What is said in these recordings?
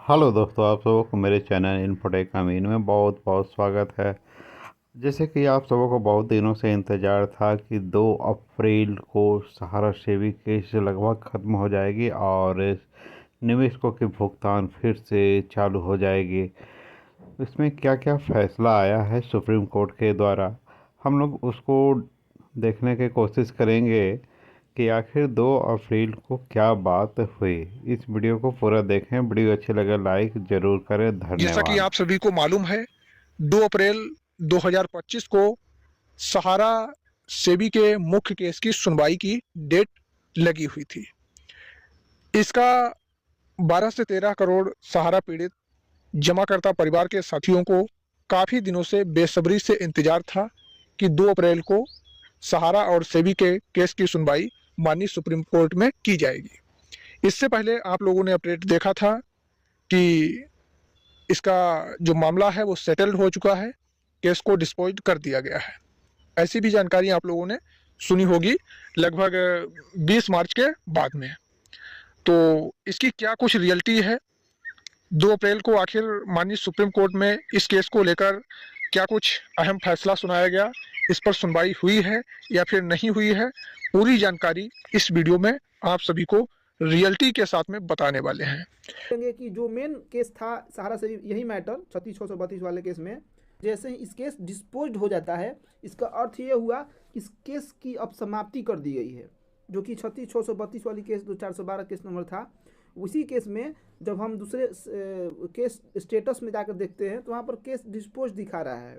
Hello दोस्तों, आप सबों को मेरे चैनल इन्फोटेक अमीन में बहुत बहुत स्वागत है। जैसे कि आप सबों को बहुत दिनों से इंतज़ार था कि 2 अप्रैल को सहारा सेवी केस लगभग ख़त्म हो जाएगी और निवेशकों के भुगतान फिर से चालू हो जाएगी। इसमें क्या क्या फैसला आया है सुप्रीम कोर्ट के द्वारा, हम लोग उसको देखने की कोशिश करेंगे कि आखिर 2 अप्रैल को क्या बात हुई। इस वीडियो को पूरा देखें। वीडियो अच्छी लगे लाइक ज़रूर करें। जैसा कि धन्यवाद। आप सभी को मालूम है, 2 अप्रैल 2025 को सहारा सेबी के मुख्य केस की सुनवाई की डेट लगी हुई थी। इसका 12 से 13 करोड़ सहारा पीड़ित जमाकर्ता परिवार के साथियों को काफ़ी दिनों से बेसब्री से इंतजार था कि 2 अप्रैल को सहारा और सेबी के केस की सुनवाई माननीय सुप्रीम कोर्ट में की जाएगी। इससे पहले आप लोगों ने अपडेट देखा था कि इसका जो मामला है वो सेटल्ड हो चुका है, केस को डिस्पोज कर दिया गया है। ऐसी भी जानकारी आप लोगों ने सुनी होगी लगभग 20 मार्च के बाद में। तो इसकी क्या कुछ रियलिटी है, 2 अप्रैल को आखिर माननीय सुप्रीम कोर्ट में इस केस को लेकर क्या कुछ अहम फैसला सुनाया गया, इस पर सुनवाई हुई है या फिर नहीं हुई है, पूरी जानकारी इस वीडियो में आप सभी को रियलिटी के साथ में बताने वाले हैं। देखेंगे कि जो मेन केस था सहारा से यही मैटर 36,632 वाले केस में, जैसे ही इस केस डिस्पोज्ड हो जाता है, इसका अर्थ ये हुआ कि इस केस की अब समाप्ति कर दी गई है। जो कि 36,632 वाली केस जो 412 केस नंबर था, उसी केस में जब हम दूसरे केस स्टेटस में जाकर देखते हैं तो वहाँ पर केस डिस्पोज दिखा रहा है,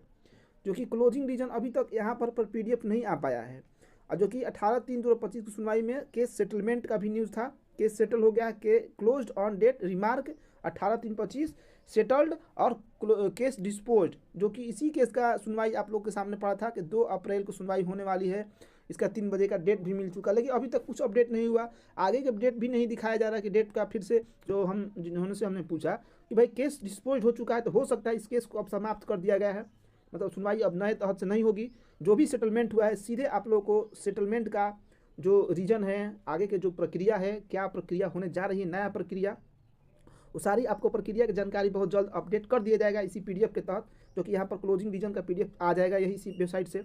जो कि क्लोजिंग रीजन अभी तक यहाँ पर PDF नहीं आ पाया है। और जो कि 18/3/2025 की सुनवाई में केस सेटलमेंट का भी न्यूज़ था। केस सेटल हो गया के closed on date remark 18/3/25 settled और केस डिस्पोज्ड, जो कि इसी केस का सुनवाई आप लोग के सामने पड़ा था कि 2 अप्रैल को सुनवाई होने वाली है। इसका 3 बजे का डेट भी मिल चुका, लेकिन अभी तक कुछ अपडेट नहीं हुआ। आगे के अपडेट भी नहीं दिखाया जा रहा कि डेट का फिर से, जो हम जिन्होंने से हमने पूछा कि भाई केस डिस्पोज हो चुका है तो हो सकता है इस केस को अब समाप्त कर दिया गया है, मतलब सुनवाई अब नए तहत से नहीं होगी। जो भी सेटलमेंट हुआ है सीधे आप लोगों को सेटलमेंट का जो रीजन है, आगे के जो प्रक्रिया है, क्या प्रक्रिया होने जा रही है, नया प्रक्रिया, वो सारी आपको प्रक्रिया की जानकारी बहुत जल्द अपडेट कर दिया जाएगा इसी PDF के तहत, जो कि यहाँ पर क्लोजिंग रीजन का PDF आ जाएगा यही इसी वेबसाइट से।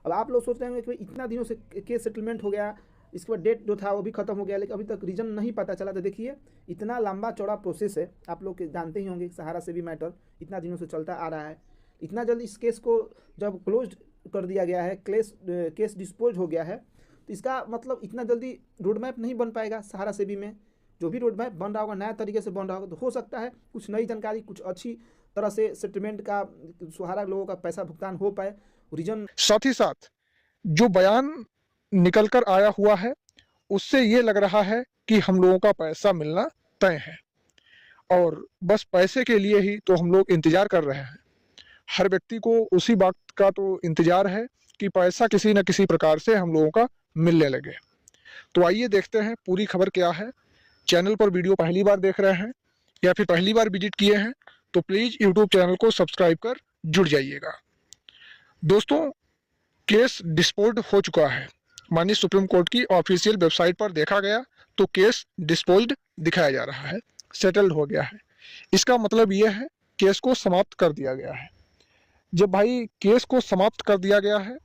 अब आप लोग सोच रहे होंगे कि इतना दिनों से केस सेटलमेंट हो गया, इसके बाद डेट जो था वो भी खत्म हो गया, लेकिन अभी तक रीजन नहीं पता चला। तो देखिए इतना लंबा चौड़ा प्रोसेस है, आप लोग जानते ही होंगे सहारा से भी मैटर इतना दिनों से चलता आ रहा है। इतना जल्द इस केस को जब क्लोज कर दिया गया है, केस डिस्पोज हो गया है, तो इसका मतलब इतना जल्दी रोड मैप नहीं बन पाएगा सहारा सेबी में। जो भी रोड मैप बन रहा होगा नया तरीके से बन रहा होगा, तो हो सकता है कुछ नई जानकारी, कुछ अच्छी तरह से सेटलमेंट का सहारा लोगों का पैसा भुगतान हो पाए। रीजन साथ ही साथ जो बयान निकल कर आया हुआ है उससे ये लग रहा है कि हम लोगों का पैसा मिलना तय है, और बस पैसे के लिए ही तो हम लोग इंतजार कर रहे हैं। हर व्यक्ति को उसी बात का तो इंतजार है कि पैसा किसी न किसी प्रकार से हम लोगों का मिलने लगे। तो आइए देखते हैं पूरी खबर क्या है। चैनल पर वीडियो पहली बार देख रहे हैं या फिर पहली बार विजिट किए हैं तो प्लीज यूट्यूब चैनल को सब्सक्राइब कर जुड़ जाइएगा। दोस्तों, केस डिस्पोज्ड हो चुका है। माननीय सुप्रीम कोर्ट की ऑफिशियल वेबसाइट पर देखा गया तो केस डिस्पोज्ड दिखाया जा रहा है, सेटल्ड हो गया है। इसका मतलब यह है केस को समाप्त कर दिया गया है। जब भाई केस को समाप्त कर दिया गया है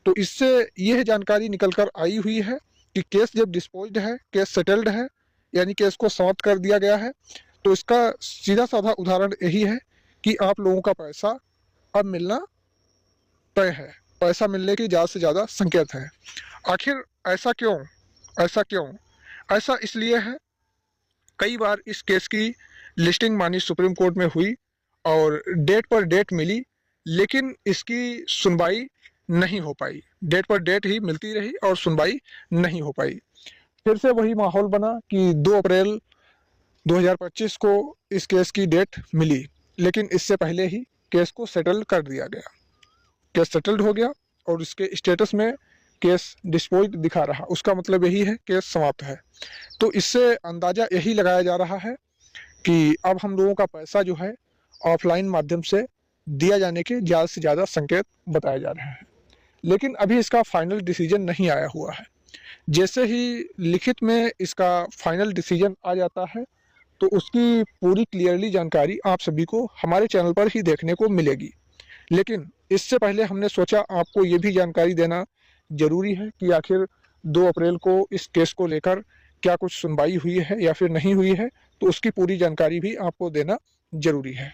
तो इससे यह जानकारी निकल कर आई हुई है कि केस जब डिस्पोज्ड है, केस सेटल्ड है, यानी केस को समाप्त कर दिया गया है, तो इसका सीधा साधा उदाहरण यही है कि आप लोगों का पैसा अब मिलना तय है, पैसा मिलने की ज़्यादा से ज़्यादा संकेत है। आखिर ऐसा क्यों? ऐसा क्यों? ऐसा इसलिए है, कई बार इस केस की लिस्टिंग माननीय सुप्रीम कोर्ट में हुई और डेट पर डेट मिली, लेकिन इसकी सुनवाई नहीं हो पाई। डेट पर डेट ही मिलती रही और सुनवाई नहीं हो पाई। फिर से वही माहौल बना कि 2 अप्रैल 2025 को इस केस की डेट मिली, लेकिन इससे पहले ही केस को सेटल कर दिया गया। केस सेटल्ड हो गया और इसके स्टेटस में केस डिस्पोज्ड दिखा रहा, उसका मतलब यही है केस समाप्त है। तो इससे अंदाज़ा यही लगाया जा रहा है कि अब हम लोगों का पैसा जो है ऑफलाइन माध्यम से दिया जाने के ज़्यादा से ज़्यादा संकेत बताए जा रहे हैं, लेकिन अभी इसका फाइनल डिसीजन नहीं आया हुआ है। जैसे ही लिखित में इसका फाइनल डिसीजन आ जाता है तो उसकी पूरी क्लियरली जानकारी आप सभी को हमारे चैनल पर ही देखने को मिलेगी। लेकिन इससे पहले हमने सोचा आपको ये भी जानकारी देना जरूरी है कि आखिर 2 अप्रैल को इस केस को लेकर क्या कुछ सुनवाई हुई है या फिर नहीं हुई है, तो उसकी पूरी जानकारी भी आपको देना जरूरी है।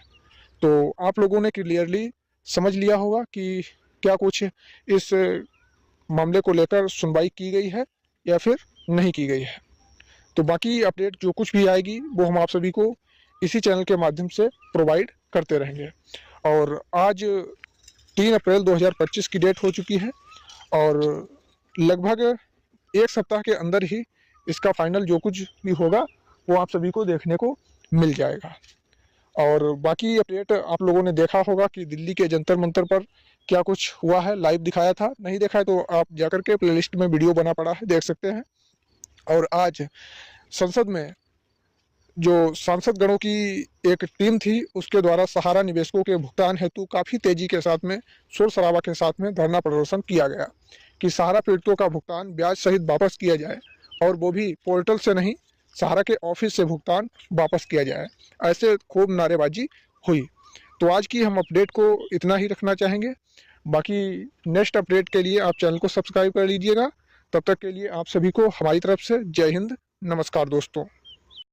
तो आप लोगों ने क्लियरली समझ लिया होगा कि क्या कुछ इस मामले को लेकर सुनवाई की गई है या फिर नहीं की गई है। तो बाकी अपडेट जो कुछ भी आएगी वो हम आप सभी को इसी चैनल के माध्यम से प्रोवाइड करते रहेंगे। और आज 3 अप्रैल 2025 की डेट हो चुकी है और लगभग 1 सप्ताह के अंदर ही इसका फाइनल जो कुछ भी होगा वो आप सभी को देखने को मिल जाएगा। और बाकी अपडेट आप लोगों ने देखा होगा कि दिल्ली के जंतर मंतर पर क्या कुछ हुआ है, लाइव दिखाया था। नहीं देखा है तो आप जाकर के प्लेलिस्ट में वीडियो बना पड़ा है, देख सकते हैं। और आज संसद में जो सांसद गणों की एक टीम थी उसके द्वारा सहारा निवेशकों के भुगतान हेतु काफ़ी तेजी के साथ में शोर शराबा के साथ में धरना प्रदर्शन किया गया कि सहारा पीड़ितों का भुगतान ब्याज सहित वापस किया जाए और वो भी पोर्टल से नहीं, सहारा के ऑफिस से भुगतान वापस किया जाए। ऐसे खूब नारेबाजी हुई। तो आज की हम अपडेट को इतना ही रखना चाहेंगे। बाकी नेक्स्ट अपडेट के लिए आप चैनल को सब्सक्राइब कर लीजिएगा। तब तक के लिए आप सभी को हमारी तरफ से जय हिंद, नमस्कार दोस्तों।